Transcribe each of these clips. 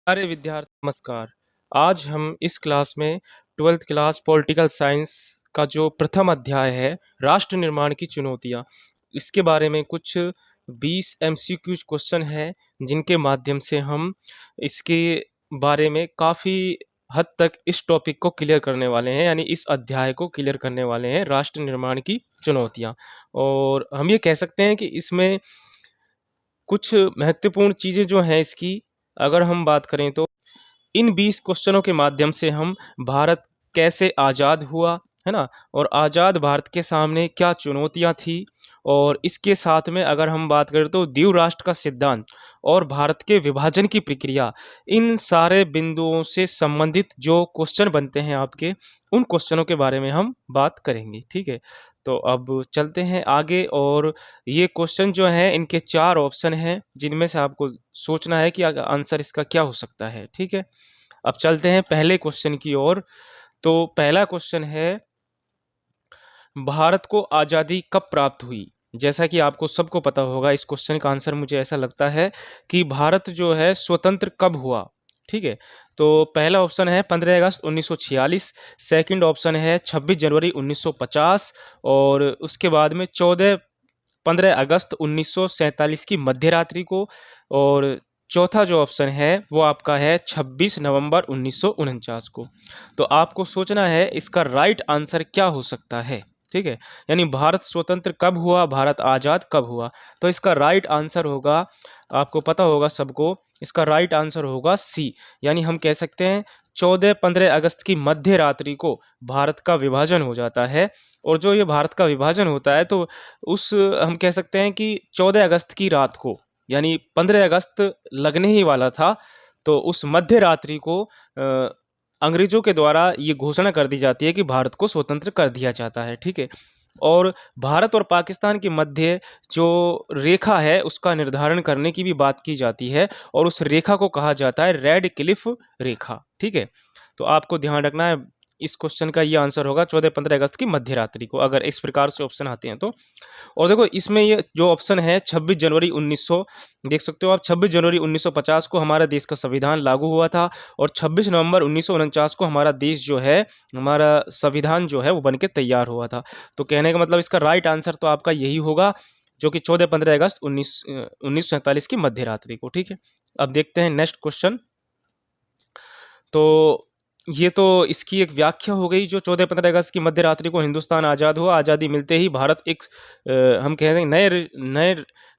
अरे विद्यार्थी नमस्कार। आज हम इस क्लास में 12th क्लास पॉलिटिकल साइंस का जो प्रथम अध्याय है राष्ट्र निर्माण की चुनौतियाँ, इसके बारे में कुछ 20 एमसीक्यू क्वेश्चन है जिनके माध्यम से हम इसके बारे में काफ़ी हद तक इस टॉपिक को क्लियर करने वाले हैं, यानी इस अध्याय को क्लियर करने वाले हैं, राष्ट्र निर्माण की चुनौतियाँ। और हम ये कह सकते हैं कि इसमें कुछ महत्वपूर्ण चीज़ें जो हैं इसकी, अगर हम बात करें तो इन 20 क्वेश्चनों के माध्यम से हम भारत कैसे आज़ाद हुआ, है ना? और आज़ाद भारत के सामने क्या चुनौतियाँ थी, और इसके साथ में अगर हम बात करें तो द्वीप राष्ट्र का सिद्धांत और भारत के विभाजन की प्रक्रिया, इन सारे बिंदुओं से संबंधित जो क्वेश्चन बनते हैं आपके, उन क्वेश्चनों के बारे में हम बात करेंगे, ठीक है? तो अब चलते हैं आगे। और ये क्वेश्चन जो हैं इनके 4 ऑप्शन हैं जिनमें से आपको सोचना है कि आंसर इसका क्या हो सकता है, ठीक है? अब चलते हैं पहले क्वेश्चन की ओर। तो पहला क्वेश्चन है, भारत को आज़ादी कब प्राप्त हुई? जैसा कि आपको सबको पता होगा, इस क्वेश्चन का आंसर मुझे ऐसा लगता है कि भारत जो है स्वतंत्र कब हुआ, ठीक है? तो पहला ऑप्शन है 15 अगस्त 1946, सेकंड ऑप्शन है 26 जनवरी 1950, और उसके बाद में 15 अगस्त 1947 की मध्य रात्रि को, और चौथा जो ऑप्शन है वो आपका है 26 नवंबर 1949 को। तो आपको सोचना है इसका राइट आंसर क्या हो सकता है, ठीक है? यानी भारत स्वतंत्र कब हुआ, भारत आज़ाद कब हुआ? तो इसका राइट आंसर होगा, आपको पता होगा सबको, इसका राइट आंसर होगा सी, यानी हम कह सकते हैं 14-15 अगस्त की मध्य रात्रि को भारत का विभाजन हो जाता है। और जो ये भारत का विभाजन होता है तो उस हम कह सकते हैं कि 14 अगस्त की रात को, यानी 15 अगस्त लगने ही वाला था, तो उस मध्य रात्रि को अंग्रेजों के द्वारा ये घोषणा कर दी जाती है कि भारत को स्वतंत्र कर दिया जाता है, ठीक है? और भारत और पाकिस्तान के मध्य जो रेखा है उसका निर्धारण करने की भी बात की जाती है, और उस रेखा को कहा जाता है रेड क्लिफ रेखा, ठीक है? तो आपको ध्यान रखना है, इस क्वेश्चन का ये आंसर होगा 14-15 अगस्त की मध्य रात्रि को, अगर इस प्रकार से ऑप्शन आते हैं तो। और देखो इसमें ये जो ऑप्शन है 26 जनवरी 1900, देख सकते हो आप, 26 जनवरी 1950 को हमारा देश का संविधान लागू हुआ था, और 26 नवंबर 1949 को हमारा देश जो है, हमारा संविधान जो है वो बन के तैयार हुआ था। तो कहने का मतलब इसका राइट आंसर तो आपका यही होगा, जो कि 14-15 अगस्त 1947 की मध्य रात्रि को, ठीक है? अब देखते हैं नेक्स्ट क्वेश्चन। तो ये तो इसकी एक व्याख्या हो गई, जो 14-15 अगस्त की मध्य रात्रि को हिंदुस्तान आज़ाद हुआ। आज़ादी मिलते ही भारत एक हम कह रहे हैं नए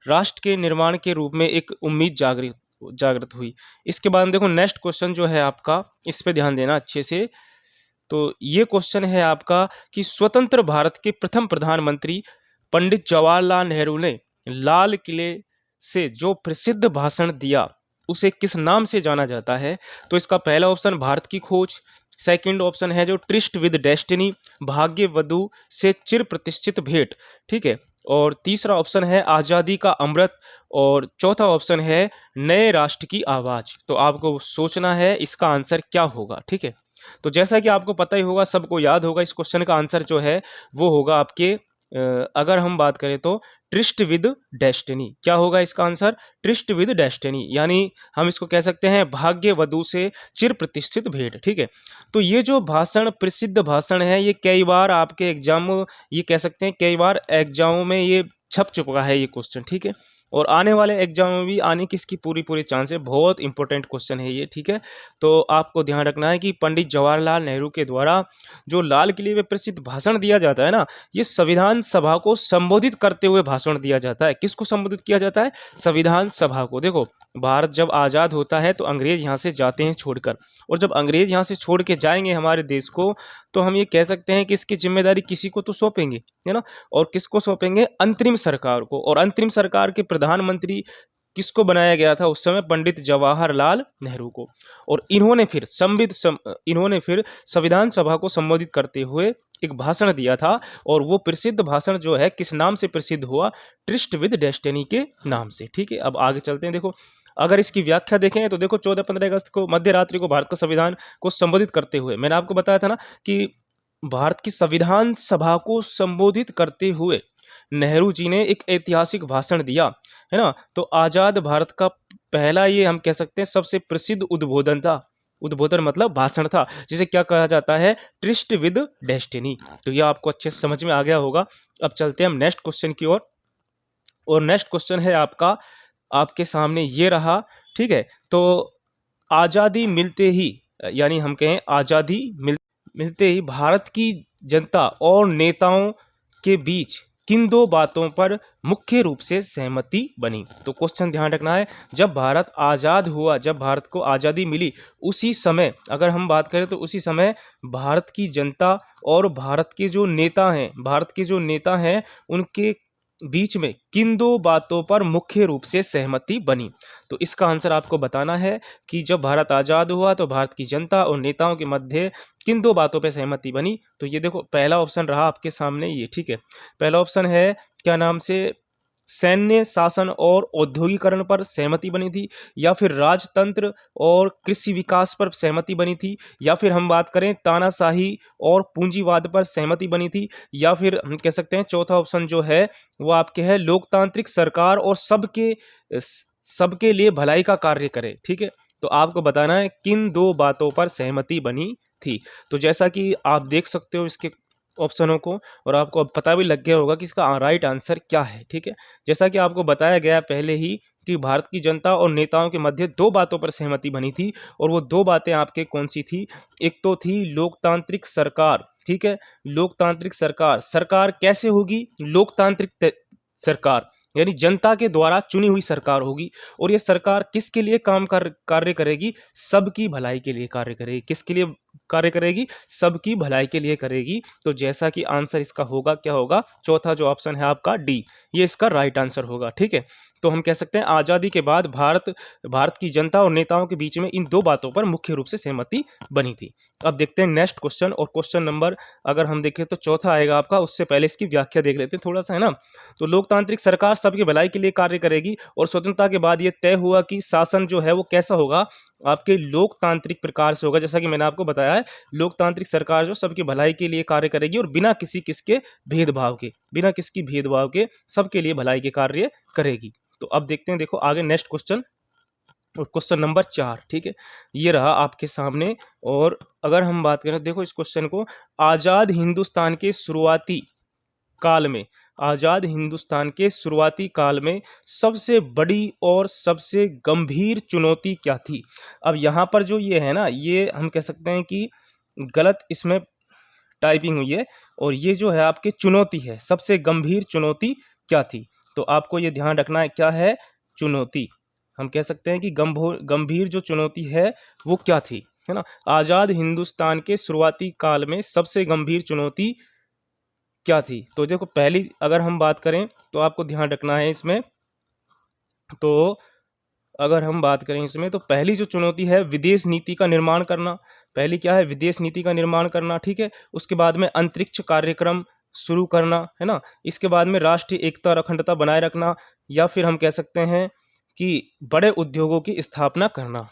राष्ट्र के निर्माण के रूप में एक उम्मीद जागृत हुई। इसके बाद में देखो नेक्स्ट क्वेश्चन जो है आपका, इस पे ध्यान देना अच्छे से। तो ये क्वेश्चन है आपका कि स्वतंत्र भारत के प्रथम प्रधानमंत्री पंडित जवाहरलाल नेहरू ने लाल किले से जो प्रसिद्ध भाषण दिया उसे किस नाम से जाना जाता है? तो इसका पहला ऑप्शन भारत की खोज, सेकंड ऑप्शन है जो ट्रिस्ट विद डेस्टिनी, भाग्य वधु से चिर प्रतिष्ठित भेंट, ठीक है? और तीसरा ऑप्शन है आज़ादी का अमृत, और चौथा ऑप्शन है नए राष्ट्र की आवाज़। तो आपको सोचना है इसका आंसर क्या होगा, ठीक है? तो जैसा कि आपको पता ही होगा, सबको याद होगा, इस क्वेश्चन का आंसर जो है वो होगा आपके अगर हम बात करें तो ट्रिस्ट विद डेस्टिनी। क्या होगा इसका आंसर? ट्रिस्ट विद डेस्टिनी, यानी हम इसको कह सकते हैं भाग्य वधु से चिर प्रतिष्ठित भेंट, ठीक है? तो ये जो भाषण, प्रसिद्ध भाषण है, ये कई बार आपके एग्जाम, ये कह सकते हैं कई बार एग्जामों में ये छप चुका है ये क्वेश्चन, ठीक है? और आने वाले एग्जाम में भी आने की इसकी पूरी पूरी चांस है, बहुत इंपॉर्टेंट क्वेश्चन है ये, ठीक है? तो आपको ध्यान रखना है कि पंडित जवाहरलाल नेहरू के द्वारा जो लाल किले में प्रसिद्ध भाषण दिया जाता है ना, ये संविधान सभा को संबोधित करते हुए भाषण दिया जाता है। किसको संबोधित किया जाता है? संविधान सभा को। देखो भारत जब आज़ाद होता है तो अंग्रेज यहाँ से जाते हैं छोड़कर, और जब अंग्रेज यहाँ से छोड़ के जाएंगे हमारे देश को, तो हम ये कह सकते हैं कि इसकी जिम्मेदारी किसी को तो सौंपेंगे, है ना? और किसको सौंपेंगे? अंतरिम सरकार को। और अंतरिम सरकार के प्रधानमंत्री किसको बनाया गया था उस समय? पंडित जवाहरलाल नेहरू को। और इन्होंने फिर संविधान सभा को संबोधित करते हुए एक भाषण दिया था, और वो प्रसिद्ध भाषण जो है किस नाम से प्रसिद्ध हुआ? ट्रिस्ट विद डेस्टिनी के नाम से, ठीक है? अब आगे चलते हैं। देखो अगर इसकी व्याख्या देखें तो देखो 14-15 अगस्त को मध्य रात्रि को भारत का संविधान को संबोधित करते हुए, मैंने आपको बताया था ना कि भारत की संविधान सभा को संबोधित करते हुए नेहरू जी ने एक ऐतिहासिक भाषण दिया, है ना? तो आज़ाद भारत का पहला ये हम कह सकते हैं सबसे प्रसिद्ध उद्बोधन था। उद्बोधन मतलब भाषण था, जिसे क्या कहा जाता है, ट्रिस्ट विद डेस्टिनी। तो ये आपको अच्छे से समझ में आ गया होगा। अब चलते हैं हम नेक्स्ट क्वेश्चन की ओर, और नेक्स्ट क्वेश्चन है आपका, आपके सामने ये रहा। ठीक है, तो आज़ादी मिलते ही, यानी हम कहें आज़ादी मिलते ही भारत की जनता और नेताओं के बीच किन दो बातों पर मुख्य रूप से सहमति बनी। तो क्वेश्चन ध्यान रखना है, जब भारत आज़ाद हुआ, जब भारत को आज़ादी मिली, उसी समय अगर हम बात करें तो उसी समय भारत की जनता और भारत के जो नेता हैं उनके बीच में किन दो बातों पर मुख्य रूप से सहमति बनी। तो इसका आंसर आपको बताना है कि जब भारत आज़ाद हुआ तो भारत की जनता और नेताओं के मध्य किन दो बातों पर सहमति बनी। तो ये देखो, पहला ऑप्शन रहा आपके सामने ये। ठीक है, पहला ऑप्शन है क्या नाम से, सैन्य शासन और औद्योगिकरण पर सहमति बनी थी, या फिर राजतंत्र और कृषि विकास पर सहमति बनी थी, या फिर हम बात करें तानाशाही और पूंजीवाद पर सहमति बनी थी, या फिर हम कह सकते हैं चौथा ऑप्शन जो है वो आपके है लोकतांत्रिक सरकार और सबके लिए भलाई का कार्य करे। ठीक है, तो आपको बताना है किन दो बातों पर सहमति बनी थी। तो जैसा कि आप देख सकते हो इसके ऑप्शनों को, और आपको अब पता भी लग गया होगा कि इसका राइट आंसर क्या है। ठीक है, जैसा कि आपको बताया गया पहले ही कि भारत की जनता और नेताओं के मध्य दो बातों पर सहमति बनी थी, और वो दो बातें आपके कौन सी थी, एक तो थी लोकतांत्रिक सरकार। ठीक है, लोकतांत्रिक सरकार कैसे होगी, लोकतांत्रिक सरकार यानी जनता के द्वारा चुनी हुई सरकार होगी, और ये सरकार किसके लिए कार्य करेगी, सबकी भलाई के लिए कार्य करेगी। किसके लिए कार्य करेगी, सबकी भलाई के लिए करेगी। तो जैसा कि आंसर इसका होगा, क्या होगा, चौथा जो ऑप्शन है आपका डी, ये इसका राइट आंसर होगा। ठीक है, तो हम कह सकते हैं आज़ादी के बाद भारत की जनता और नेताओं के बीच में इन दो बातों पर मुख्य रूप से सहमति बनी थी। अब देखते हैं नेक्स्ट क्वेश्चन, और क्वेश्चन नंबर अगर हम देखें तो चौथा आएगा आपका। उससे पहले इसकी व्याख्या देख लेते हैं थोड़ा सा, है ना। तो लोकतांत्रिक सरकार सबकी भलाई के लिए कार्य करेगी, और स्वतंत्रता के बाद ये तय हुआ कि शासन जो है वो कैसा होगा, आपके लोकतांत्रिक प्रकार से होगा। जैसा कि मैंने आपको बताया है, लोकतांत्रिक सरकार जो सबकी भलाई के लिए कार्य करेगी, और बिना किसके भेदभाव के सबके लिए भलाई के कार्य करेगी। तो अब देखते हैं, देखो आगे नेक्स्ट क्वेश्चन, और क्वेश्चन नंबर 4। ठीक है, ये रहा आपके सामने। और अगर हम बात करें, देखो इस क्वेश्चन को, आज़ाद हिंदुस्तान के शुरुआती काल में सबसे बड़ी और सबसे गंभीर चुनौती क्या थी। अब यहाँ पर जो ये है ना, ये हम कह सकते हैं कि गलत इसमें टाइपिंग हुई है, और ये जो है आपकी चुनौती है, सबसे गंभीर चुनौती क्या थी। तो आपको ये ध्यान रखना है, क्या है चुनौती, हम कह सकते हैं कि गंभीर जो चुनौती है वो क्या थी, है ना। आज़ाद हिंदुस्तान के शुरुआती काल में सबसे गंभीर चुनौती क्या थी। तो देखो, पहली अगर हम बात करें तो आपको ध्यान रखना है इसमें, तो अगर हम बात करें इसमें तो पहली जो चुनौती है विदेश नीति का निर्माण करना। पहली क्या है, विदेश नीति का निर्माण करना। ठीक है, उसके बाद में अंतरिक्ष कार्यक्रम शुरू करना, है ना। इसके बाद में राष्ट्रीय एकता और अखंडता बनाए रखना, या फिर हम कह सकते हैं कि बड़े उद्योगों की स्थापना करना।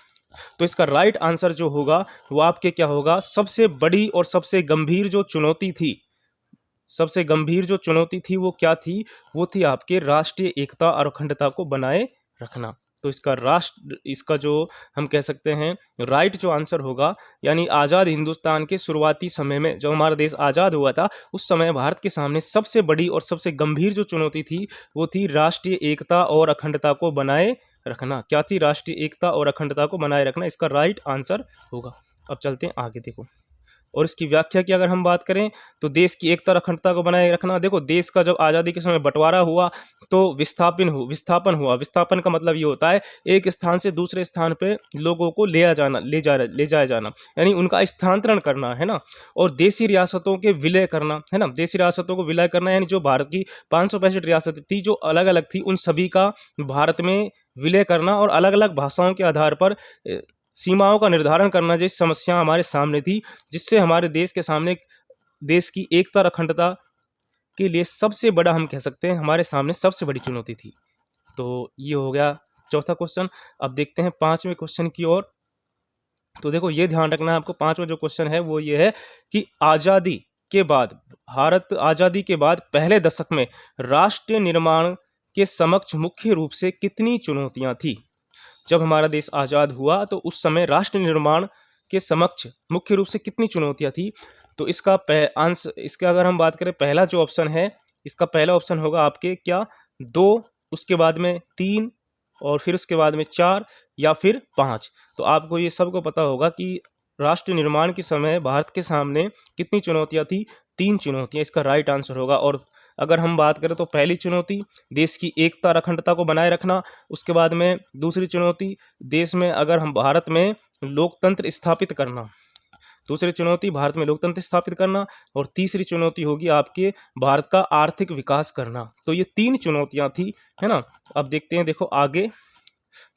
तो इसका राइट आंसर जो होगा वो आपके क्या होगा, सबसे बड़ी और सबसे गंभीर जो चुनौती थी वो क्या थी, वो थी आपके राष्ट्रीय एकता और अखंडता को बनाए रखना। तो इसका जो हम कह सकते हैं राइट जो आंसर होगा, यानी आज़ाद हिंदुस्तान के शुरुआती समय में जब हमारा देश आज़ाद हुआ था, उस समय भारत के सामने सबसे बड़ी और सबसे गंभीर जो चुनौती थी वो थी राष्ट्रीय एकता और अखंडता को बनाए रखना। क्या थी, राष्ट्रीय एकता और अखंडता को बनाए रखना, इसका राइट आंसर होगा। अब चलते हैं आगे, देखो, और इसकी व्याख्या की अगर हम बात करें तो देश की एकता और अखंडता को बनाए रखना। देखो, देश का जब आज़ादी के समय बंटवारा हुआ तो विस्थापन हुआ। विस्थापन का मतलब ये होता है एक स्थान से दूसरे स्थान पे लोगों को ले जाया जाना, यानी उनका स्थानांतरण करना, है ना। और देशी रियासतों के विलय करना, है ना। देशी रियासतों को विलय करना, यानी जो भारत की 565 रियासतें थी जो अलग अलग थी, उन सभी का भारत में विलय करना, और अलग अलग भाषाओं के आधार पर सीमाओं का निर्धारण करना, जैसी समस्या हमारे सामने थी, जिससे हमारे देश के सामने देश की एकता और अखंडता के लिए सबसे बड़ा, हम कह सकते हैं हमारे सामने सबसे बड़ी चुनौती थी। तो ये हो गया चौथा क्वेश्चन। अब देखते हैं पांचवें क्वेश्चन की ओर। तो देखो, ये ध्यान रखना है आपको, पांचवा जो क्वेश्चन है वो ये है कि भारत आज़ादी के बाद पहले दशक में राष्ट्र निर्माण के समक्ष मुख्य रूप से कितनी चुनौतियां थी। जब हमारा देश आज़ाद हुआ तो उस समय राष्ट्र निर्माण के समक्ष मुख्य रूप से कितनी चुनौतियाँ थी? तो इसका अगर हम बात करें, पहला जो ऑप्शन है, इसका पहला ऑप्शन होगा आपके क्या 2, उसके बाद में 3 और फिर उसके बाद में 4 या फिर 5। तो आपको ये सबको पता होगा कि राष्ट्र निर्माण के समय भारत के सामने कितनी चुनौतियाँ थी? 3 चुनौतियाँ इसका राइट आंसर होगा। और अगर हम बात करें तो पहली चुनौती देश की एकता और अखंडता को बनाए रखना, उसके बाद में दूसरी चुनौती देश में अगर हम भारत में लोकतंत्र स्थापित करना, दूसरी चुनौती भारत में लोकतंत्र स्थापित करना, और तीसरी चुनौती होगी आपके भारत का आर्थिक विकास करना। तो ये 3 चुनौतियाँ थी, है ना। अब देखते हैं, देखो आगे।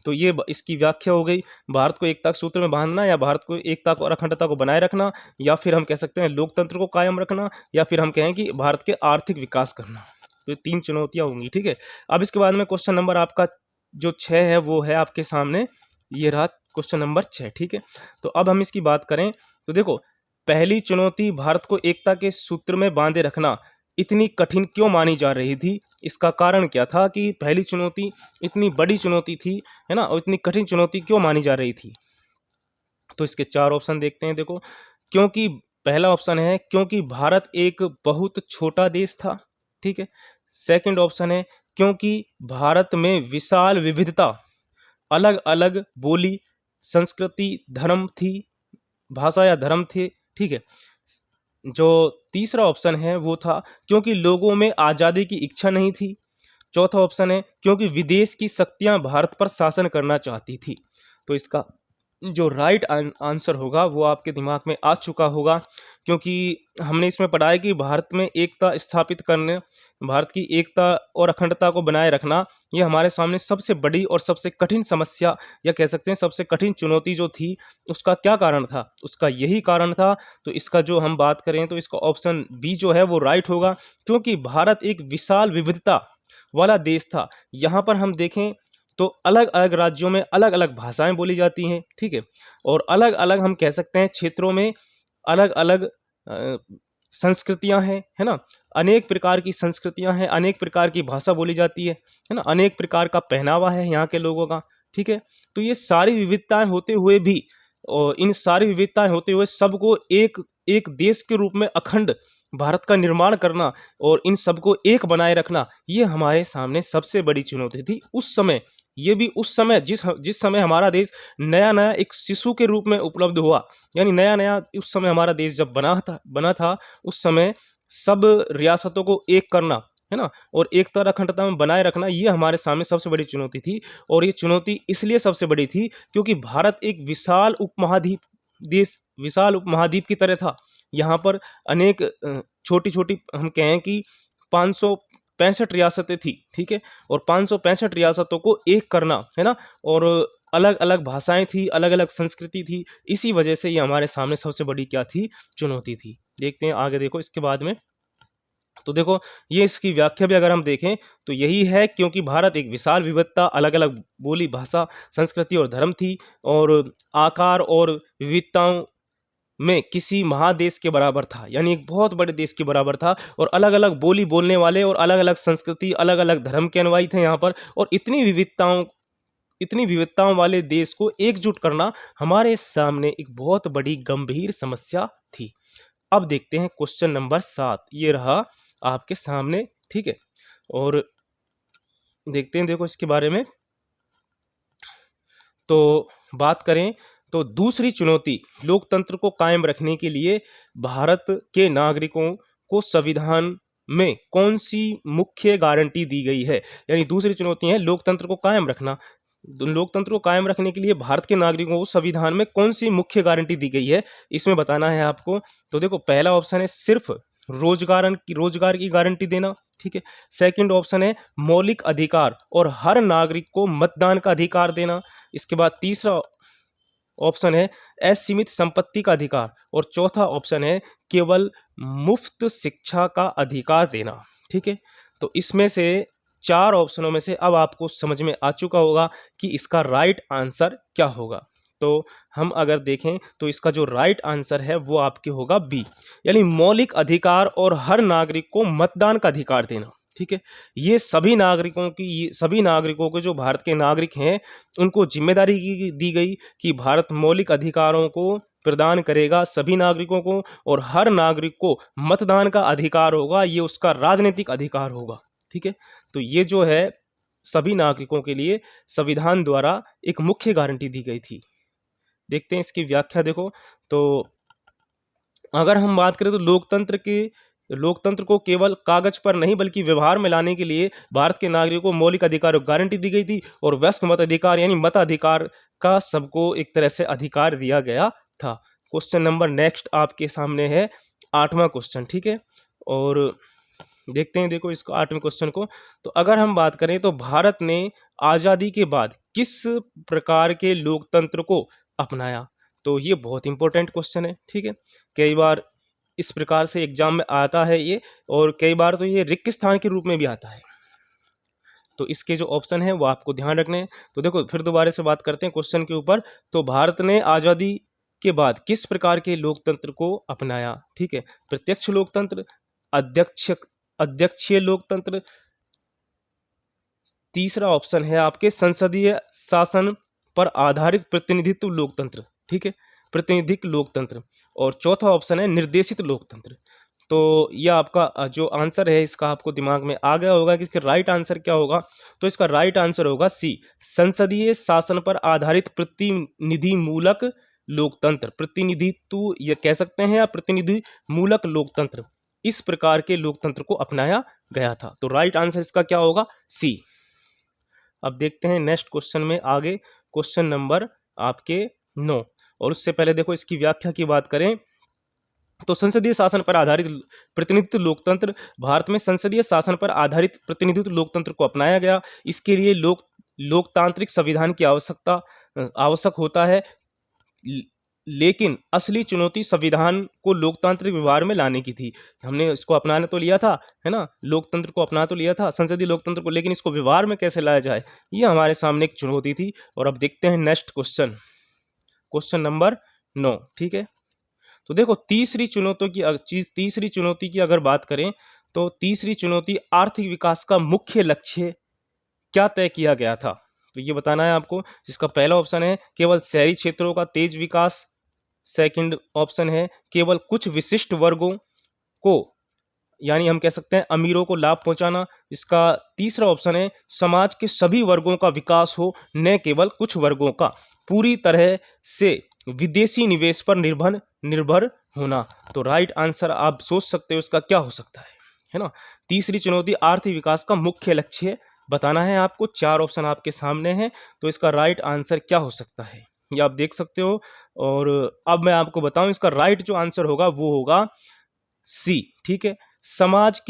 तो ये इसकी व्याख्या हो गई, भारत को एकता के सूत्र में बांधना, या भारत को एकता को और अखंडता को बनाए रखना, या फिर हम कह सकते हैं लोकतंत्र को कायम रखना, या फिर हम कहें कि भारत के आर्थिक विकास करना। तो ये 3 चुनौतियाँ होंगी, ठीक है। अब इसके बाद में क्वेश्चन नंबर आपका जो 6 है वो है आपके सामने, ये रहा क्वेश्चन नंबर 6, ठीक है। तो अब हम इसकी बात करें तो देखो, पहली चुनौती भारत को एकता के सूत्र में बांधे रखना इतनी कठिन क्यों मानी जा रही थी? इसका कारण क्या था कि पहली चुनौती इतनी बड़ी चुनौती थी, है ना, और इतनी कठिन चुनौती क्यों मानी जा रही थी? तो इसके 4 ऑप्शन देखते हैं। देखो, क्योंकि पहला ऑप्शन है क्योंकि भारत एक बहुत छोटा देश था, ठीक है। सेकंड ऑप्शन है क्योंकि भारत में विशाल विविधता, अलग अलग बोली, संस्कृति, धर्म थी, भाषा या धर्म थे, ठीक है। जो तीसरा ऑप्शन है वो था क्योंकि लोगों में आज़ादी की इच्छा नहीं थी। चौथा ऑप्शन है क्योंकि विदेश की शक्तियां भारत पर शासन करना चाहती थी। तो इसका जो राइट आंसर होगा वो आपके दिमाग में आ चुका होगा, क्योंकि हमने इसमें पढ़ा है कि भारत में एकता स्थापित करने, भारत की एकता और अखंडता को बनाए रखना, ये हमारे सामने सबसे बड़ी और सबसे कठिन समस्या, या कह सकते हैं सबसे कठिन चुनौती जो थी, उसका क्या कारण था? उसका यही कारण था। तो इसका जो हम बात करें तो इसका ऑप्शन बी जो है वो राइट होगा, क्योंकि भारत एक विशाल विविधता वाला देश था। यहाँ पर हम देखें तो अलग अलग राज्यों में अलग अलग भाषाएं बोली जाती हैं, ठीक है, और अलग अलग हम कह सकते हैं क्षेत्रों में अलग अलग संस्कृतियां हैं, है ना। अनेक प्रकार की संस्कृतियां हैं, अनेक प्रकार की भाषा बोली जाती है ना, अनेक प्रकार का पहनावा है यहाँ के लोगों का, ठीक है। तो ये सारी विविधताएं होते हुए भी, और इन सारी विविधताएं होते हुए सबको एक एक देश के रूप में अखंड भारत का निर्माण करना और इन सबको एक बनाए रखना, ये हमारे सामने सबसे बड़ी चुनौती थी उस समय। ये भी उस समय जिस समय हमारा देश नया नया एक शिशु के रूप में उपलब्ध हुआ, यानी नया नया उस समय हमारा देश जब बना था उस समय सब रियासतों को एक करना, है ना, और एकता और अखंडता में बनाए रखना, ये हमारे सामने सबसे बड़ी चुनौती थी। और ये चुनौती इसलिए सबसे बड़ी थी क्योंकि भारत एक विशाल उपमहाद्वीप की तरह था। यहाँ पर अनेक छोटी छोटी हम कहें कि 565 रियासतें थी, ठीक है, और 565 रियासतों को एक करना, है ना, और अलग अलग भाषाएं थी, अलग अलग संस्कृति थी। इसी वजह से ये हमारे सामने सबसे बड़ी क्या थी? चुनौती थी। देखते हैं आगे, देखो इसके बाद में। तो देखो, ये इसकी व्याख्या भी अगर हम देखें तो यही है, क्योंकि भारत एक विशाल विविधता, अलग अलग बोली, भाषा, संस्कृति और धर्म थी, और आकार और विविधताओं में किसी महादेश के बराबर था, यानी एक बहुत बड़े देश के बराबर था, और अलग अलग बोली बोलने वाले और अलग अलग संस्कृति, अलग अलग धर्म के अनुयायी थे यहाँ पर। और इतनी विविधताओं वाले देश को एकजुट करना हमारे सामने एक बहुत बड़ी गंभीर समस्या थी। अब देखते हैं क्वेश्चन नंबर 7, ये रहा आपके सामने, ठीक है, और देखते हैं, देखो इसके बारे में। तो बात करें तो दूसरी चुनौती, लोकतंत्र को कायम रखने के लिए भारत के नागरिकों को संविधान में कौन सी मुख्य गारंटी दी गई है? यानी दूसरी चुनौती है लोकतंत्र को कायम रखना। लोकतंत्र को कायम रखने के लिए भारत के नागरिकों को संविधान में कौन सी मुख्य गारंटी दी गई है, इसमें बताना है आपको। तो देखो, पहला ऑप्शन है सिर्फ रोजगार की गारंटी देना, ठीक है। सेकंड ऑप्शन है मौलिक अधिकार और हर नागरिक को मतदान का अधिकार देना। इसके बाद तीसरा ऑप्शन है असीमित संपत्ति का अधिकार, और चौथा ऑप्शन है केवल मुफ्त शिक्षा का अधिकार देना, ठीक है। तो इसमें से 4 ऑप्शनों में से अब आपको समझ में आ चुका होगा कि इसका राइट आंसर क्या होगा। तो हम अगर देखें तो इसका जो राइट आंसर है वो आपके होगा बी, यानी मौलिक अधिकार और हर नागरिक को मतदान का अधिकार देना। ठीक है। ये सभी नागरिकों को, जो भारत के नागरिक हैं, उनको जिम्मेदारी दी गई कि भारत मौलिक अधिकारों को प्रदान करेगा सभी नागरिकों को, और हर नागरिक को मतदान का अधिकार होगा, ये उसका राजनीतिक अधिकार होगा। ठीक है। तो ये जो है सभी नागरिकों के लिए संविधान द्वारा एक मुख्य गारंटी दी गई थी। देखते हैं इसकी व्याख्या। देखो, तो अगर हम बात करें तो लोकतंत्र को केवल कागज पर नहीं बल्कि व्यवहार में लाने के लिए भारत के नागरिकों को मौलिक अधिकारों की गारंटी दी गई थी, और वयस्क मताधिकार यानी मताधिकार का सबको एक तरह से अधिकार दिया गया था। क्वेश्चन नंबर नेक्स्ट आपके सामने है 8वां क्वेश्चन। ठीक है, और देखते हैं, देखो इसको 8वें क्वेश्चन को। तो अगर हम बात करें तो भारत ने आज़ादी के बाद किस प्रकार के लोकतंत्र को अपनाया, तो ये बहुत इंपॉर्टेंट क्वेश्चन है। ठीक है, कई बार इस प्रकार से एग्जाम में आता है ये, और कई बार तो ये रिक्त स्थान के रूप में भी आता है। तो इसके जो ऑप्शन है वो आपको ध्यान रखने हैं। तो देखो, फिर दोबारा से बात करते हैं क्वेश्चन के ऊपर। तो भारत ने आज़ादी के बाद किस प्रकार के लोकतंत्र को अपनाया। ठीक है, प्रत्यक्ष लोकतंत्र, अध्यक्षीय लोकतंत्र, तीसरा ऑप्शन है आपके संसदीय शासन पर आधारित प्रतिनिधित्व लोकतंत्र। ठीक है, प्रतिनिधिक लोकतंत्र, और चौथा ऑप्शन है निर्देशित लोकतंत्र। तो यह आपका जो आंसर है इसका आपको दिमाग में आ गया होगा कि इसका राइट आंसर क्या होगा। तो इसका राइट आंसर होगा सी, संसदीय शासन पर आधारित प्रतिनिधि मूलक लोकतंत्र। प्रतिनिधित्व ये कह सकते हैं, या प्रतिनिधि मूलक लोकतंत्र, इस प्रकार के लोकतंत्र को अपनाया गया था। तो राइट आंसर इसका क्या होगा, सी। अब देखते हैं नेक्स्ट क्वेश्चन में आगे, क्वेश्चन नंबर आपके 9। और उससे पहले देखो इसकी व्याख्या की बात करें तो संसदीय शासन पर आधारित प्रतिनिधित्व लोकतंत्र, भारत में संसदीय शासन पर आधारित प्रतिनिधित्व लोकतंत्र को अपनाया गया। इसके लिए लोकतांत्रिक संविधान की आवश्यक होता है, लेकिन असली चुनौती संविधान को लोकतांत्रिक व्यवहार में लाने की थी। हमने इसको अपनाने तो लिया था, है ना, लोकतंत्र को अपना तो लिया था, संसदीय लोकतंत्र को, लेकिन इसको व्यवहार में कैसे लाया जाए, ये हमारे सामने एक चुनौती थी। और अब देखते हैं नेक्स्ट क्वेश्चन, क्वेश्चन नंबर 9। ठीक है, तो देखो तीसरी चुनौती की अगर बात करें तो तीसरी चुनौती आर्थिक विकास का मुख्य लक्ष्य क्या तय किया गया था, तो ये बताना है आपको। जिसका पहला ऑप्शन है केवल शहरी क्षेत्रों का तेज विकास, सेकंड ऑप्शन है केवल कुछ विशिष्ट वर्गों को, यानी हम कह सकते हैं अमीरों को लाभ पहुंचाना। इसका तीसरा ऑप्शन है समाज के सभी वर्गों का विकास हो, न केवल कुछ वर्गों का, पूरी तरह से विदेशी निवेश पर निर्भर होना। तो राइट आंसर आप सोच सकते हो इसका क्या हो सकता है ना। तीसरी चुनौती आर्थिक विकास का मुख्य लक्ष्य बताना है आपको। 4 ऑप्शन आपके सामने हैं, तो इसका राइट आंसर क्या हो सकता है ये आप देख सकते हो। और अब मैं आपको बताऊं, इसका राइट जो आंसर होगा वो होगा सी। ठीक है, समाज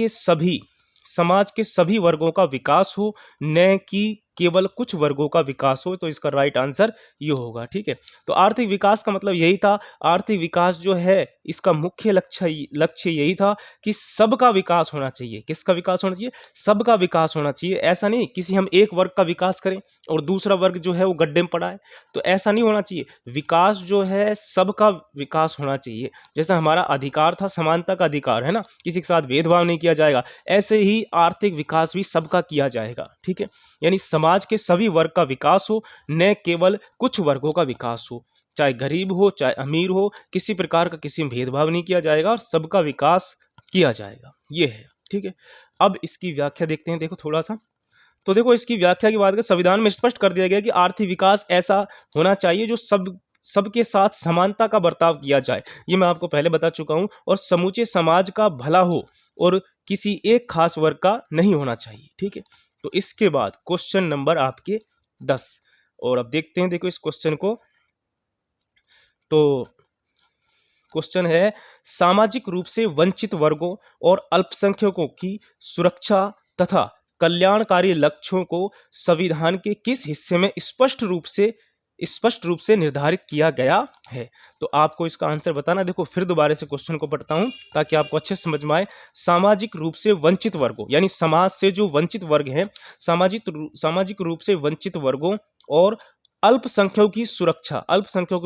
के सभी वर्गों का विकास हो, न कि केवल कुछ वर्गों का विकास हो, तो इसका राइट आंसर ये होगा। ठीक है, तो आर्थिक विकास का मतलब यही था, आर्थिक विकास जो है इसका मुख्य लक्ष्य यही था कि सबका विकास होना चाहिए। किसका विकास होना चाहिए, सबका विकास होना चाहिए। ऐसा नहीं किसी हम एक वर्ग का विकास करें और दूसरा वर्ग जो है वो गड्ढे में पड़ा है, तो ऐसा नहीं होना चाहिए। विकास जो है सबका विकास होना चाहिए। जैसा हमारा अधिकार था समानता का अधिकार, है ना, किसी के साथ भेदभाव नहीं किया जाएगा, ऐसे ही आर्थिक विकास भी सबका किया जाएगा। ठीक है, यानी समाज के सभी वर्ग का विकास हो, न केवल कुछ वर्गों का विकास हो, चाहे गरीब हो चाहे अमीर हो, किसी प्रकार का किसी में भेदभाव नहीं किया जाएगा और सबका विकास किया जाएगा, ये है। ठीक है, अब इसकी व्याख्या देखते हैं। देखो थोड़ा सा, तो देखो इसकी व्याख्या की बात करें, संविधान में स्पष्ट कर दिया गया कि आर्थिक विकास ऐसा होना चाहिए जो सबके साथ समानता का बर्ताव किया जाए, ये मैं आपको पहले बता चुका हूं, और समूचे समाज का भला हो और किसी एक खास वर्ग का नहीं होना चाहिए। ठीक है, तो इसके बाद क्वेश्चन नंबर आपके 10, और अब देखते हैं देखो इस क्वेश्चन को। तो क्वेश्चन है सामाजिक रूप से वंचित वर्गों और अल्पसंख्यकों की सुरक्षा तथा कल्याणकारी लक्ष्यों को संविधान के किस हिस्से में स्पष्ट रूप से निर्धारित किया गया है, तो आपको इसका आंसर बताना। देखो फिर दोबारा से क्वेश्चन को पढ़ता हूं ताकि आपको अच्छे से समझ में आए। सामाजिक रूप से वंचित वर्गों, यानी समाज से जो वंचित वर्ग हैं, सामाजिक रूप से वंचित वर्गों और अल्पसंख्यकों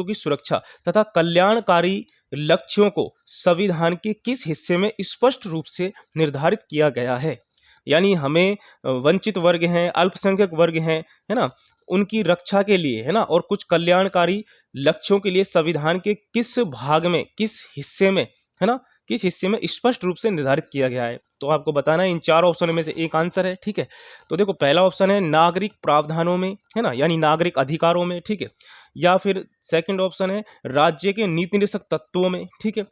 की सुरक्षा तथा कल्याणकारी लक्ष्यों को संविधान के किस हिस्से में स्पष्ट रूप से निर्धारित किया गया है। यानी हमें वंचित वर्ग हैं, अल्पसंख्यक वर्ग हैं, है ना, उनकी रक्षा के लिए, है ना, और कुछ कल्याणकारी लक्ष्यों के लिए संविधान के किस भाग में, किस हिस्से में, है ना, किस हिस्से में स्पष्ट रूप से निर्धारित किया गया है। तो आपको बताना है इन चार ऑप्शनों में से एक आंसर है, ठीक है। तो देखो पहला ऑप्शन है नागरिक प्रावधानों में, है ना, यानी नागरिक अधिकारों में, ठीक है, या फिर सेकंड ऑप्शन है राज्य के नीति निर्देशक तत्वों में, ठीक है।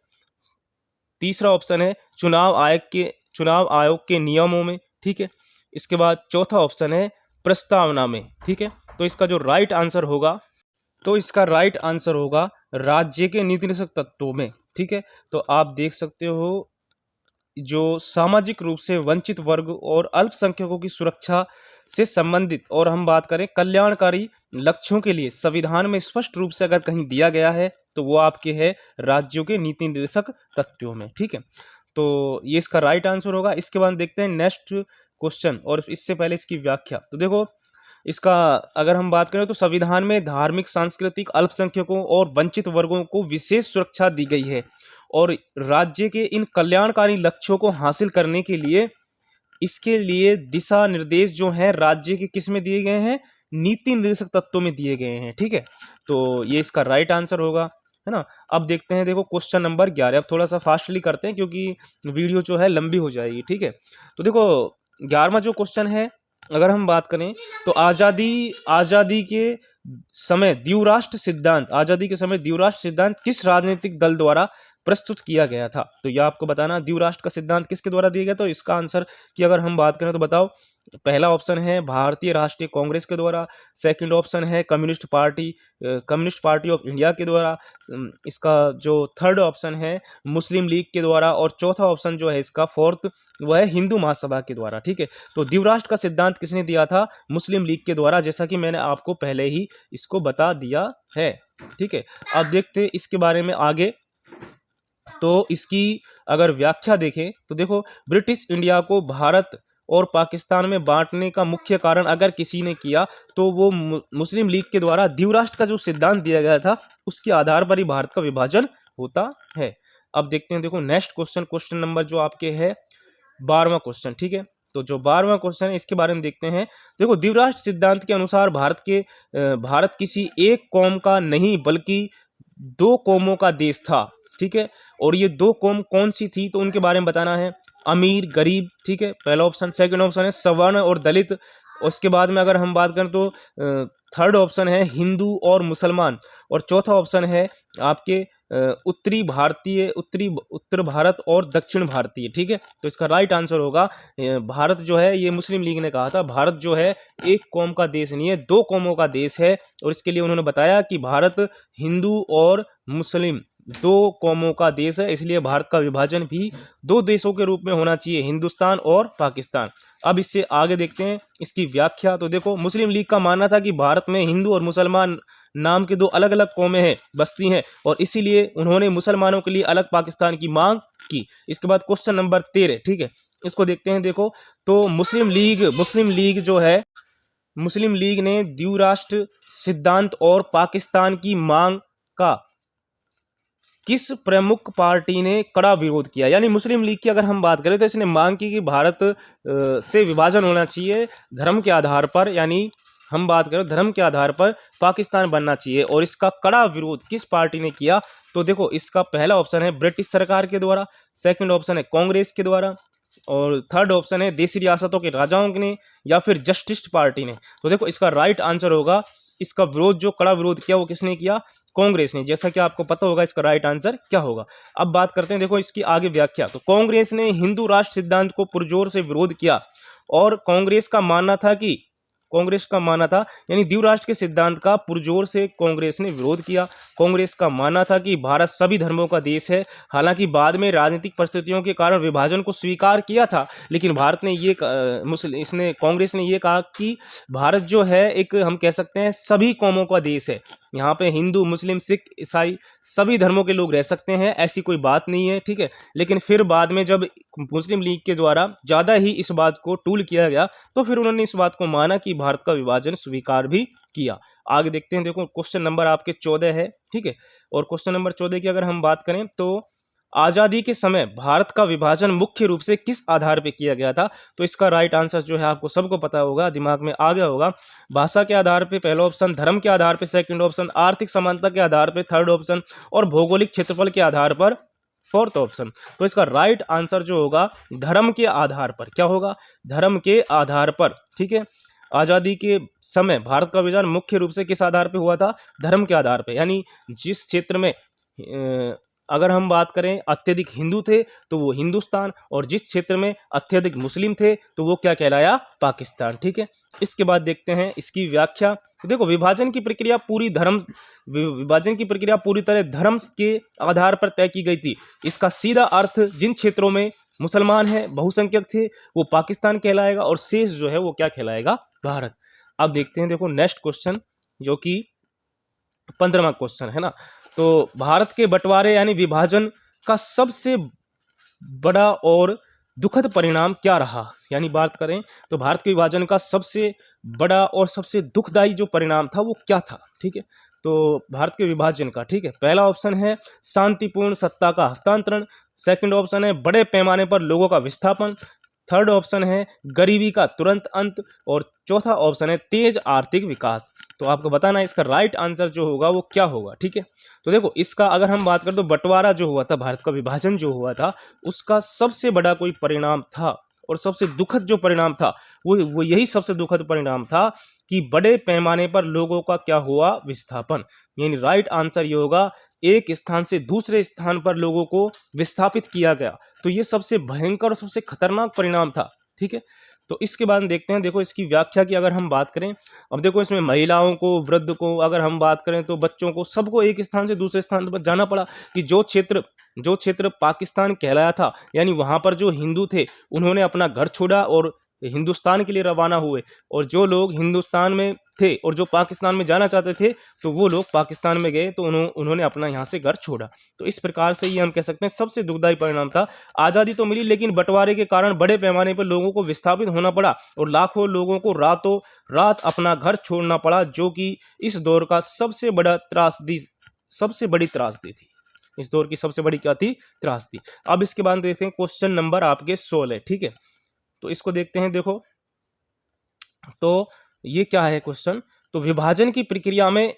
तीसरा ऑप्शन है चुनाव आयोग के नियमों में, ठीक है। इसके बाद चौथा ऑप्शन है प्रस्तावना में, ठीक है। तो इसका जो राइट आंसर होगा, राज्य के नीति निर्देशक तत्वों में, ठीक है। तो आप देख सकते हो जो सामाजिक रूप से वंचित वर्ग और अल्पसंख्यकों की सुरक्षा से संबंधित, और हम बात करें कल्याणकारी लक्ष्यों के लिए संविधान में स्पष्ट रूप से अगर कहीं दिया गया है तो वो आपके है राज्यों के नीति निर्देशक तत्वों में, ठीक है। तो ये इसका राइट आंसर होगा। इसके बाद देखते हैं नेक्स्ट क्वेश्चन, और इससे पहले इसकी व्याख्या। तो देखो इसका अगर हम बात करें तो संविधान में धार्मिक, सांस्कृतिक अल्पसंख्यकों और वंचित वर्गों को विशेष सुरक्षा दी गई है, और राज्य के इन कल्याणकारी लक्ष्यों को हासिल करने के लिए इसके लिए दिशा निर्देश जो हैं राज्य के किस में दिए गए हैं, नीति निर्देशक तत्वों में दिए गए हैं, ठीक है। तो ये इसका राइट आंसर होगा, है ना। अब देखते हैं, देखो क्वेश्चन नंबर 11। अब थोड़ा सा फास्टली करते हैं क्योंकि वीडियो जो है लंबी हो जाएगी, ठीक है। तो देखो 11वां जो क्वेश्चन है, अगर हम बात करें तो आजादी के समय द्विराष्ट्र सिद्धांत किस राजनीतिक दल द्वारा प्रस्तुत किया गया था। तो यह आपको बताना द्विराष्ट्र का सिद्धांत किसके द्वारा दिया गया। तो इसका आंसर की अगर हम बात करें तो बताओ, पहला ऑप्शन है भारतीय राष्ट्रीय कांग्रेस के द्वारा, सेकंड ऑप्शन है कम्युनिस्ट पार्टी ऑफ इंडिया के द्वारा, इसका जो थर्ड ऑप्शन है मुस्लिम लीग के द्वारा, और चौथा ऑप्शन जो है इसका फोर्थ वह है हिंदू महासभा के द्वारा, ठीक है। तो द्विराष्ट्र का सिद्धांत किसने दिया था, मुस्लिम लीग के द्वारा, जैसा कि मैंने आपको पहले ही इसको बता दिया है, ठीक है। अब देखते हैं इसके बारे में आगे। तो इसकी अगर व्याख्या देखें तो देखो ब्रिटिश इंडिया को भारत और पाकिस्तान में बांटने का मुख्य कारण अगर किसी ने किया तो वो मुस्लिम लीग के द्वारा द्विराष्ट्र का जो सिद्धांत दिया गया था उसके आधार पर ही भारत का विभाजन होता है। अब देखते हैं, देखो नेक्स्ट क्वेश्चन नंबर जो आपके है 12वां क्वेश्चन, ठीक है। तो जो 12वां क्वेश्चन है इसके बारे में देखते हैं। देखो द्विराष्ट्र सिद्धांत के अनुसार भारत किसी एक कौम का नहीं बल्कि दो कौमों का देश था, ठीक है। और ये दो कौम कौन सी थी तो उनके बारे में बताना है, अमीर गरीब, ठीक है, पहला ऑप्शन। सेकंड ऑप्शन है सवर्ण और दलित। उसके बाद में अगर हम बात करें तो थर्ड ऑप्शन है हिंदू और मुसलमान, और चौथा ऑप्शन है आपके उत्तर भारत और दक्षिण भारतीय, ठीक है। तो इसका राइट आंसर होगा भारत जो है, ये मुस्लिम लीग ने कहा था भारत जो है एक कौम का देश नहीं है, दो कौमों का देश है। और इसके लिए उन्होंने बताया कि भारत हिंदू और मुस्लिम दो कौमों का देश है, इसलिए भारत का विभाजन भी दो देशों के रूप में होना चाहिए, हिंदुस्तान और पाकिस्तान। अब इससे आगे देखते हैं इसकी व्याख्या। तो देखो मुस्लिम लीग का मानना था कि भारत में हिंदू और मुसलमान नाम के दो अलग अलग कौमें हैं, बस्ती हैं, और इसीलिए उन्होंने मुसलमानों के लिए अलग पाकिस्तान की मांग की। इसके बाद क्वेश्चन नंबर 13, ठीक है, इसको देखते हैं। देखो तो मुस्लिम लीग ने द्विराष्ट्र सिद्धांत और पाकिस्तान की मांग का किस प्रमुख पार्टी ने कड़ा विरोध किया। यानी मुस्लिम लीग की अगर हम बात करें तो इसने मांग की कि भारत से विभाजन होना चाहिए धर्म के आधार पर, यानी हम बात करें धर्म के आधार पर पाकिस्तान बनना चाहिए, और इसका कड़ा विरोध किस पार्टी ने किया। तो देखो इसका पहला ऑप्शन है ब्रिटिश सरकार के द्वारा, सेकंड ऑप्शन है कांग्रेस के द्वारा, और थर्ड ऑप्शन है देशी रियासतों के राजाओं ने, या फिर जस्टिस पार्टी ने। तो देखो इसका राइट आंसर होगा, इसका विरोध जो कड़ा विरोध किया वो किसने किया, कांग्रेस ने, जैसा कि आपको पता होगा इसका राइट आंसर क्या होगा। अब बात करते हैं देखो इसकी आगे व्याख्या। तो कांग्रेस ने हिंदू राष्ट्र सिद्धांत को पुरजोर से विरोध किया, और कांग्रेस का मानना था यानी द्विराष्ट्र के सिद्धांत का पुरजोर से कांग्रेस ने विरोध किया। कांग्रेस का मानना था कि भारत सभी धर्मों का देश है। हालांकि बाद में राजनीतिक परिस्थितियों के कारण विभाजन को स्वीकार किया था, लेकिन कांग्रेस ने ये कहा कि भारत जो है एक हम कह सकते हैं सभी कौमों का देश है, यहाँ पे हिंदू मुस्लिम सिख ईसाई सभी धर्मों के लोग रह सकते हैं, ऐसी कोई बात नहीं है, ठीक है। लेकिन फिर बाद में जब मुस्लिम लीग के द्वारा ज़्यादा ही इस बात को टूल किया गया तो फिर उन्होंने इस बात को माना कि भारत का विभाजन स्वीकार भी किया। आगे देखते हैं, देखो क्वेश्चन नंबर आपके 14 है, ठीक है। और क्वेश्चन नंबर 14 की अगर हम बात करें तो आज़ादी के समय भारत का विभाजन मुख्य रूप से किस आधार पर किया गया था? तो इसका राइट आंसर जो है आपको सबको पता होगा, दिमाग में आ गया होगा। भाषा के आधार पे पहला ऑप्शन, धर्म के आधार पे सेकंड ऑप्शन, आर्थिक समानता के आधार पे थर्ड ऑप्शन और भौगोलिक क्षेत्रफल के आधार पर फोर्थ ऑप्शन। तो इसका राइट आंसर जो होगा धर्म के आधार पर, क्या होगा? धर्म के आधार पर, ठीक है। आज़ादी के समय भारत का विभाजन मुख्य रूप से किस आधार पे हुआ था? धर्म के आधार पे। यानी जिस क्षेत्र में अगर हम बात करें अत्यधिक हिंदू थे तो वो हिंदुस्तान, और जिस क्षेत्र में अत्यधिक मुस्लिम थे तो वो क्या कहलाया? पाकिस्तान, ठीक है। इसके बाद देखते हैं इसकी व्याख्या। तो देखो, विभाजन की प्रक्रिया पूरी तरह धर्म के आधार पर तय की गई थी। इसका सीधा अर्थ जिन क्षेत्रों में मुसलमान हैं, बहुसंख्यक थे, वो पाकिस्तान कहलाएगा, और शेष जो है वो क्या कहलाएगा? भारत। अब देखते हैं, देखो नेक्स्ट क्वेश्चन जो कि 15वां क्वेश्चन है ना। तो भारत के बंटवारे यानी विभाजन का सबसे बड़ा और दुखद परिणाम क्या रहा? यानी बात करें तो भारत के विभाजन का सबसे बड़ा और सबसे दुखदायी जो परिणाम था वो क्या था? ठीक है, तो भारत के विभाजन का, ठीक है, पहला ऑप्शन है शांतिपूर्ण सत्ता का हस्तांतरण, सेकंड ऑप्शन है बड़े पैमाने पर लोगों का विस्थापन, थर्ड ऑप्शन है गरीबी का तुरंत अंत, और चौथा ऑप्शन है तेज आर्थिक विकास। तो आपको बताना है इसका राइट आंसर जो होगा वो क्या होगा, ठीक है। तो देखो, इसका अगर हम बात करें तो बंटवारा जो हुआ था, भारत का विभाजन जो हुआ था, उसका सबसे बड़ा कोई परिणाम था और सबसे दुखद जो परिणाम था वो यही सबसे दुखद परिणाम था कि बड़े पैमाने पर लोगों का क्या हुआ? विस्थापन। यानी राइट आंसर ये होगा, एक स्थान से दूसरे स्थान पर लोगों को विस्थापित किया गया। तो ये सबसे भयंकर और सबसे खतरनाक परिणाम था, ठीक है। तो इसके बाद देखते हैं, देखो इसकी व्याख्या की अगर हम बात करें, अब देखो इसमें महिलाओं को, वृद्ध को, अगर हम बात करें तो बच्चों को, सबको एक स्थान से दूसरे स्थान पर जाना पड़ा। कि जो क्षेत्र पाकिस्तान कहलाया था, यानी वहाँ पर जो हिंदू थे उन्होंने अपना घर छोड़ा और हिंदुस्तान के लिए रवाना हुए, और जो लोग हिंदुस्तान में थे और जो पाकिस्तान में जाना चाहते थे तो वो लोग पाकिस्तान में गए, तो उन्होंने अपना यहाँ से घर छोड़ा। तो इस प्रकार से ये हम कह सकते हैं सबसे दुखदायी परिणाम था। आज़ादी तो मिली, लेकिन बंटवारे के कारण बड़े पैमाने पर लोगों को विस्थापित होना पड़ा और लाखों लोगों को रातों रात अपना घर छोड़ना पड़ा, जो कि इस दौर का सबसे बड़ी त्रासदी थी। इस दौर की सबसे बड़ी क्या थी? त्रासदी। अब इसके बाद देखते हैं क्वेश्चन नंबर आपके 16, ठीक है। तो इसको देखते हैं, देखो तो ये क्या है क्वेश्चन? तो विभाजन की प्रक्रिया में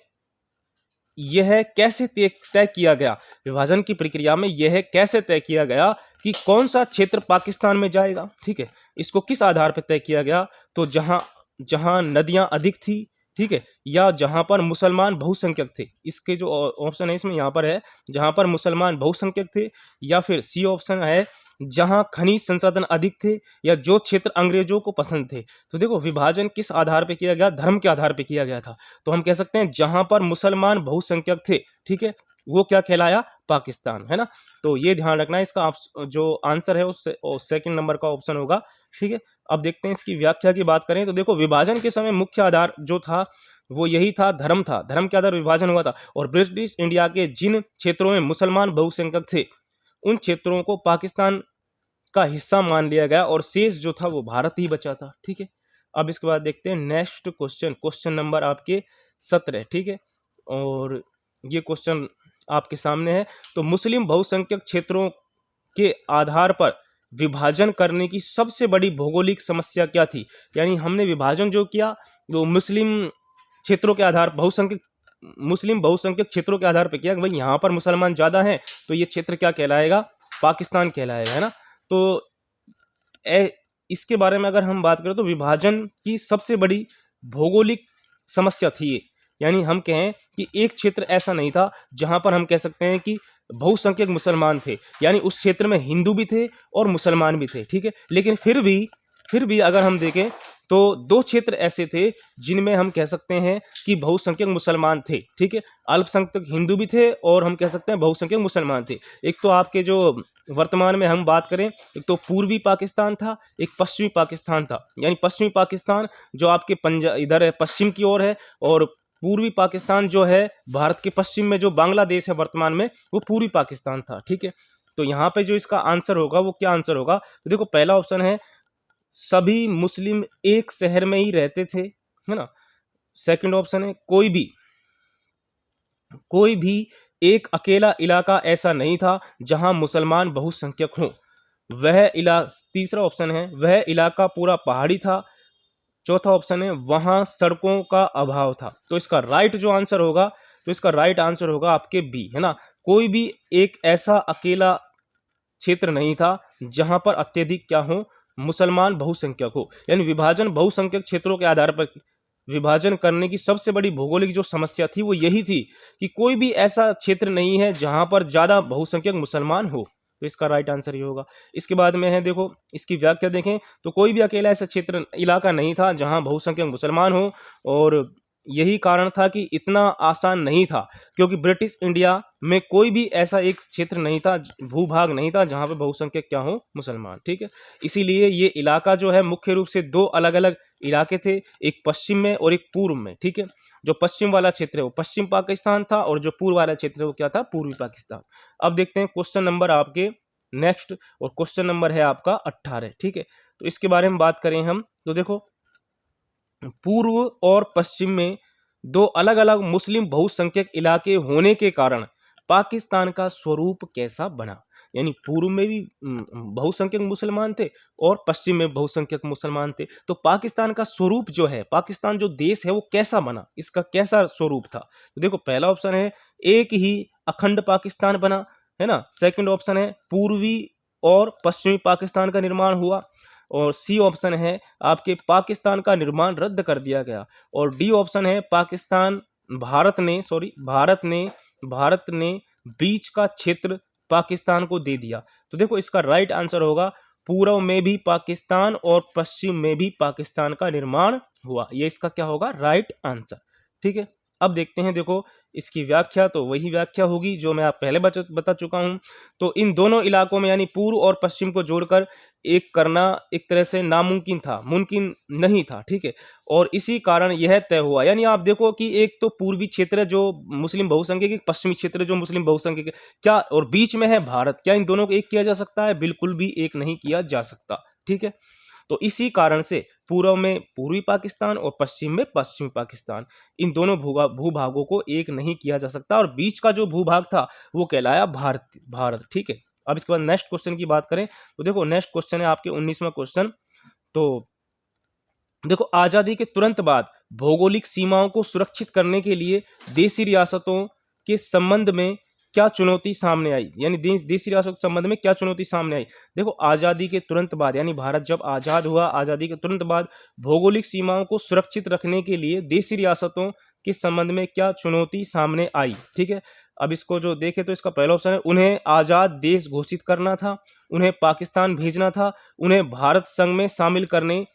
यह कैसे तय किया गया? विभाजन की प्रक्रिया में यह कैसे तय किया गया कि कौन सा क्षेत्र पाकिस्तान में जाएगा, ठीक है। इसको किस आधार पर तय किया गया? तो जहां नदियां अधिक थी, ठीक है, या जहां पर मुसलमान बहुसंख्यक थे। इसके जो ऑप्शन है इसमें यहाँ पर है जहां पर मुसलमान बहुसंख्यक थे, या फिर सी ऑप्शन है जहां खनिज संसाधन अधिक थे, या जो क्षेत्र अंग्रेजों को पसंद थे। तो देखो, विभाजन किस आधार पे किया गया? धर्म के आधार पे किया गया था। तो हम कह सकते हैं जहां पर मुसलमान बहुसंख्यक थे, ठीक है, वो क्या कहलाया? पाकिस्तान, है ना। तो ये ध्यान रखना है, इसका जो आंसर है उससे सेकंड नंबर का ऑप्शन होगा, ठीक है। अब देखते हैं इसकी व्याख्या की बात करें तो देखो, विभाजन के समय मुख्य आधार जो था वो यही था, धर्म था। धर्म के आधार विभाजन हुआ था, और ब्रिटिश इंडिया के जिन क्षेत्रों में मुसलमान बहुसंख्यक थे उन क्षेत्रों को पाकिस्तान का हिस्सा मान लिया गया, और शेष जो था वो भारत ही बचा था, ठीक है। अब इसके बाद देखते हैं नेक्स्ट क्वेश्चन नंबर आपके 17, ठीक है। और ये क्वेश्चन आपके सामने है। तो मुस्लिम बहुसंख्यक क्षेत्रों के आधार पर विभाजन करने की सबसे बड़ी भौगोलिक समस्या क्या थी? यानी हमने विभाजन जो किया वो मुस्लिम बहुसंख्यक क्षेत्रों के आधार पर किया। भाई यहाँ पर मुसलमान ज़्यादा हैं तो ये क्षेत्र क्या कहलाएगा? पाकिस्तान कहलाएगा, है ना। तो इसके बारे में अगर हम बात करें तो विभाजन की सबसे बड़ी भौगोलिक समस्या थी ये। यानी हम कहें कि एक क्षेत्र ऐसा नहीं था जहां पर हम कह सकते हैं कि बहुसंख्यक मुसलमान थे, यानी उस क्षेत्र में हिंदू भी थे और मुसलमान भी थे, ठीक है। लेकिन फिर भी अगर हम देखें तो दो क्षेत्र ऐसे थे जिनमें हम कह सकते हैं कि बहुसंख्यक मुसलमान थे, ठीक है। अल्पसंख्यक हिंदू भी थे और हम कह सकते हैं बहुसंख्यक मुसलमान थे। एक तो आपके जो वर्तमान में हम बात करें, एक तो पूर्वी पाकिस्तान था, एक पश्चिमी पाकिस्तान था। यानी पश्चिमी पाकिस्तान जो आपके पंजाब इधर है, पश्चिम की ओर है, और पूर्वी पाकिस्तान जो है भारत के पश्चिम में जो बांग्लादेश है वर्तमान में, वो पूर्वी पाकिस्तान था, ठीक है। तो यहाँ पे जो इसका आंसर होगा वो क्या आंसर होगा? तो देखो, पहला ऑप्शन है सभी मुस्लिम एक शहर में ही रहते थे, है ना। सेकंड ऑप्शन है कोई भी एक अकेला इलाका ऐसा नहीं था जहां मुसलमान बहुसंख्यक हों। तीसरा ऑप्शन है, वह इलाका पूरा पहाड़ी था। चौथा ऑप्शन है, वहां सड़कों का अभाव था। तो इसका राइट जो आंसर होगा, तो इसका राइट आंसर होगा आपके बी, है ना। कोई भी एक ऐसा अकेला क्षेत्र नहीं था जहां पर अत्यधिक क्या हो, मुसलमान बहुसंख्यक हो। यानी विभाजन बहुसंख्यक क्षेत्रों के आधार पर विभाजन करने की सबसे बड़ी भौगोलिक जो समस्या थी वो यही थी कि कोई भी ऐसा क्षेत्र नहीं है जहां पर ज्यादा बहुसंख्यक मुसलमान हो। तो इसका राइट आंसर ये होगा। इसके बाद में है, देखो इसकी व्याख्या देखें तो कोई भी अकेला ऐसा क्षेत्र इलाका नहीं था जहां बहुसंख्यक मुसलमान हो, और यही कारण था कि इतना आसान नहीं था, क्योंकि ब्रिटिश इंडिया में कोई भी ऐसा एक क्षेत्र नहीं था, भूभाग नहीं था जहां पे बहुसंख्यक क्या हो, मुसलमान। ठीक है, इसीलिए ये इलाका जो है मुख्य रूप से दो अलग अलग इलाके थे, एक पश्चिम में और एक पूर्व में। ठीक है, जो पश्चिम वाला क्षेत्र है वो पश्चिम पाकिस्तान था, और जो पूर्व वाला क्षेत्र है वो क्या था, पूर्वी पाकिस्तान। अब देखते हैं क्वेश्चन नंबर आपके नेक्स्ट, और क्वेश्चन नंबर है आपका 18। ठीक है, तो इसके बारे में बात करें हम, तो देखो पूर्व और पश्चिम में दो अलग अलग मुस्लिम बहुसंख्यक इलाके होने के कारण पाकिस्तान का स्वरूप कैसा बना। यानी पूर्व में भी बहुसंख्यक मुसलमान थे और पश्चिम में बहुसंख्यक मुसलमान थे, तो पाकिस्तान का स्वरूप जो है, पाकिस्तान जो देश है वो कैसा बना, इसका कैसा स्वरूप था। तो देखो पहला ऑप्शन है, एक ही अखंड पाकिस्तान बना, है ना। सेकंड ऑप्शन है, पूर्वी और पश्चिमी पाकिस्तान का निर्माण हुआ। और सी ऑप्शन है आपके, पाकिस्तान का निर्माण रद्द कर दिया गया। और डी ऑप्शन है, भारत ने बीच का क्षेत्र पाकिस्तान को दे दिया। तो देखो इसका राइट आंसर होगा, पूर्व में भी पाकिस्तान और पश्चिम में भी पाकिस्तान का निर्माण हुआ। ये इसका क्या होगा, राइट आंसर। ठीक है, अब देखते हैं, देखो इसकी व्याख्या तो वही व्याख्या होगी जो मैं आप पहले बता चुका हूं। तो इन दोनों इलाकों में यानी पूर्व और पश्चिम को जोड़कर एक करना एक तरह से नामुमकिन था, मुमकिन नहीं था। ठीक है, और इसी कारण यह तय हुआ। यानी आप देखो कि एक तो पूर्वी क्षेत्र जो मुस्लिम बहुसंख्यक, एक पश्चिमी क्षेत्र जो मुस्लिम बहुसंख्यक, क्या और बीच में है भारत, क्या इन दोनों को एक किया जा सकता है? बिल्कुल भी एक नहीं किया जा सकता। ठीक है, तो इसी कारण से पूर्व में पूर्वी पाकिस्तान और पश्चिम में पश्चिमी पाकिस्तान, इन दोनों भूभागों को एक नहीं किया जा सकता, और बीच का जो भूभाग था वो कहलाया भारत। ठीक है, अब इसके बाद नेक्स्ट क्वेश्चन की बात करें, तो देखो नेक्स्ट क्वेश्चन है आपके 19वां क्वेश्चन। तो देखो, आजादी के तुरंत बाद भौगोलिक सीमाओं को सुरक्षित करने के लिए देशी रियासतों के संबंध में क्या चुनौती सामने आई। यानी देशी रियासतों के संबंध में क्या चुनौती सामने आई। देखो आजादी के तुरंत बाद, यानी भारत जब आजाद हुआ, आजादी के तुरंत बाद भौगोलिक सीमाओं को सुरक्षित रखने के लिए देशी रियासतों के संबंध में क्या चुनौती सामने आई। ठीक है, अब इसको जो देखे तो इसका पहला ऑप्शन है, उन्हें आजाद देश घोषित करना था, उन्हें पाकिस्तान भेजना था, उन्हें भारत संघ में शामिल करने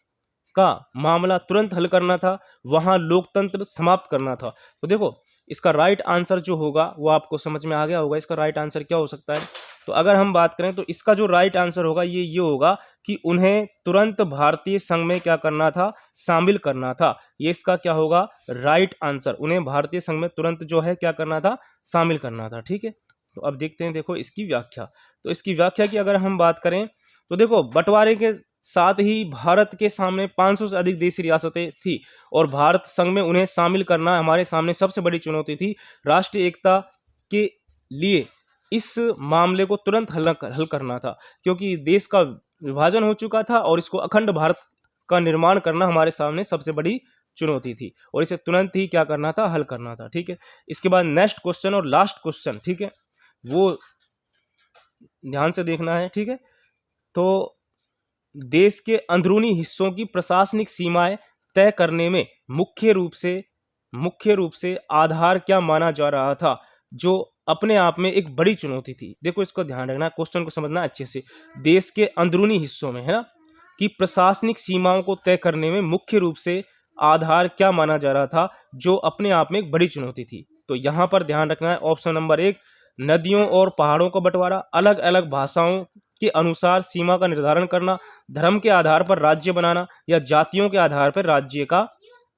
का मामला तुरंत हल करना था, वहां लोकतंत्र समाप्त करना था। तो देखो इसका राइट आंसर जो होगा वो आपको समझ में आ गया होगा, इसका राइट आंसर क्या हो सकता है। तो अगर हम बात करें तो इसका जो राइट आंसर होगा ये होगा कि उन्हें तुरंत भारतीय संघ में क्या करना था, शामिल करना था। ये इसका क्या होगा, राइट आंसर। उन्हें भारतीय संघ में तुरंत जो है क्या करना था, शामिल करना था। ठीक है, तो अब देखते हैं, देखो इसकी व्याख्या। तो इसकी व्याख्या की अगर हम बात करें तो देखो बंटवारे के साथ ही भारत के सामने 500 से अधिक देशी रियासतें थी, और भारत संघ में उन्हें शामिल करना हमारे सामने सबसे बड़ी चुनौती थी। राष्ट्रीय एकता के लिए इस मामले को तुरंत हल करना था, क्योंकि देश का विभाजन हो चुका था और इसको अखंड भारत का निर्माण करना हमारे सामने सबसे बड़ी चुनौती थी, और इसे तुरंत ही क्या करना था, हल करना था। ठीक है, इसके बाद नेक्स्ट क्वेश्चन और लास्ट क्वेश्चन, ठीक है, वो ध्यान से देखना है। ठीक है, तो देश के अंदरूनी हिस्सों की प्रशासनिक सीमाएं तय करने में मुख्य रूप से आधार क्या माना जा रहा था, जो अपने आप में एक बड़ी चुनौती थी। देखो इसको ध्यान रखना, क्वेश्चन को समझना अच्छे से। देश के अंदरूनी हिस्सों में, है ना, कि प्रशासनिक सीमाओं को तय करने में मुख्य रूप से आधार क्या माना जा रहा था, जो अपने आप में एक बड़ी चुनौती थी। तो यहां पर ध्यान रखना है, ऑप्शन नंबर 1, नदियों और पहाड़ों का बंटवारा, अलग अलग भाषाओं के अनुसार सीमा का निर्धारण करना, धर्म के आधार पर राज्य बनाना, या जातियों के आधार पर राज्य का,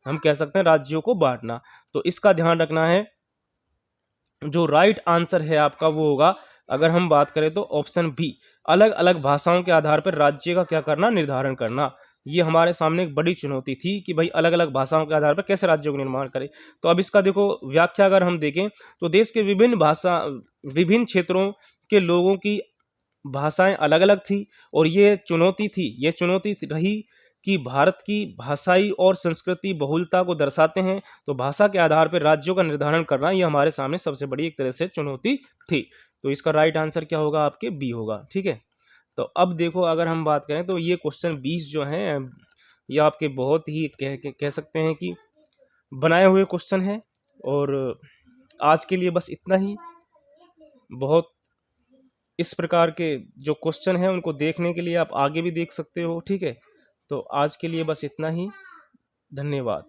हम कह सकते हैं, राज्यों को बांटना। तो इसका ध्यान रखना है, जो राइट आंसर है आपका वो होगा, अगर हम बात करें तो ऑप्शन बी, अलग अलग भाषाओं के आधार पर राज्य का क्या करना, निर्धारण करना। ये हमारे सामने एक बड़ी चुनौती थी कि भाई अलग अलग भाषाओं के आधार पर कैसे राज्यों का निर्माण करें। तो अब इसका देखो व्याख्या अगर हम देखें तो देश के विभिन्न क्षेत्रों के लोगों की भाषाएं अलग अलग थी, और ये चुनौती रही कि भारत की भाषाई और संस्कृति बहुलता को दर्शाते हैं, तो भाषा के आधार पर राज्यों का निर्धारण करना ये हमारे सामने सबसे बड़ी एक तरह से चुनौती थी। तो इसका राइट आंसर क्या होगा, आपके बी होगा। ठीक है, तो अब देखो अगर हम बात करें तो ये क्वेश्चन 20 जो हैं ये आपके बहुत ही कह सकते हैं कि बनाए हुए क्वेश्चन हैं। और आज के लिए बस इतना ही। बहुत इस प्रकार के जो क्वेश्चन हैं उनको देखने के लिए आप आगे भी देख सकते हो। ठीक है, तो आज के लिए बस इतना ही। धन्यवाद।